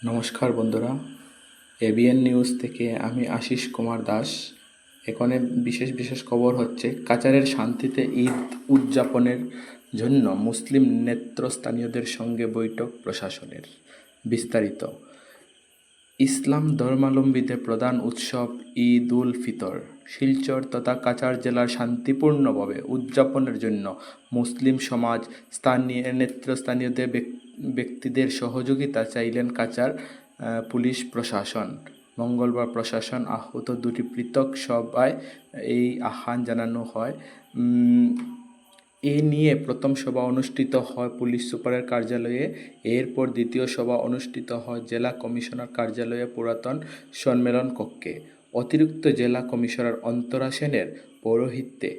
নমস্কার বন্ধুরা, ABN news থেকে আমি আশিস কুমার দাস। এখানে বিশেষ খবর হচ্ছে কাচারের শান্তিতে ঈদ উদযাপনের জন্য মুসলিম নেতৃস্থানীয়দের সঙ্গে বৈঠক প্রশাসনের। বিস্তারিত। ইসলাম ধর্মাবলম্বীদের প্রধান উৎসব ঈদ উল ফিতর শিলচর তথা কাছাড় জেলার শান্তিপূর্ণভাবে উদযাপনের জন্য মুসলিম সমাজ নেতৃস্থানীয়দের ব্যক্তিদের সহযোগিতা চাইলেন কাছাড় পুলিশ প্রশাসন। মঙ্গলবার প্রশাসন আহত দুটি পৃথক সভায় এই আহ্বান জানানো হয়। এ নিয়ে প্রথম সভা অনুষ্ঠিত হয় পুলিশ সুপারের কার্যালয়ে। এরপর দ্বিতীয় সভা অনুষ্ঠিত হয় জেলা কমিশনার কার্যালয়ে পুরাতন সম্মেলন কক্ষে। অতিরিক্ত জেলা কমিশনার অন্তরা সেনের পৌরোহিত্যে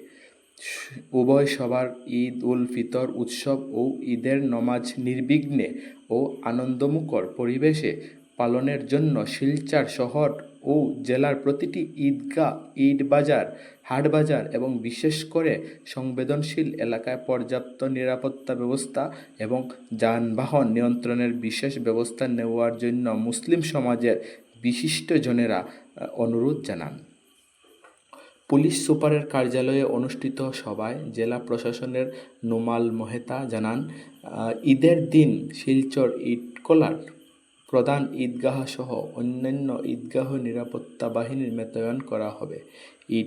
উভয় সভার ঈদ উল ফিতর উৎসব ও ঈদের নামাজ নির্বিঘ্নে ও আনন্দমুখর পরিবেশে পালনের জন্য শিলচর শহর ও জেলার প্রতিটি ঈদগাহ, ঈদবাজার, হাটবাজার এবং বিশেষ করে সংবেদনশীল এলাকায় পর্যাপ্ত নিরাপত্তা ব্যবস্থা এবং যানবাহন নিয়ন্ত্রণের বিশেষ ব্যবস্থা নেওয়ার জন্য মুসলিম সমাজের বিশিষ্টজনেরা অনুরোধ জানান। পুলিশ সুপারের কার্যালয়ে অনুষ্ঠিত সভায় জেলা প্রশাসনের নোমাল মেহতা জানান, ঈদের দিন শিলচর ইটকলার প্রধান ঈদগাহ সহ অন্যান্য ঈদগাহ নিরাপত্তা বাহিনীর মোতায়েন করা হবে। ঈদ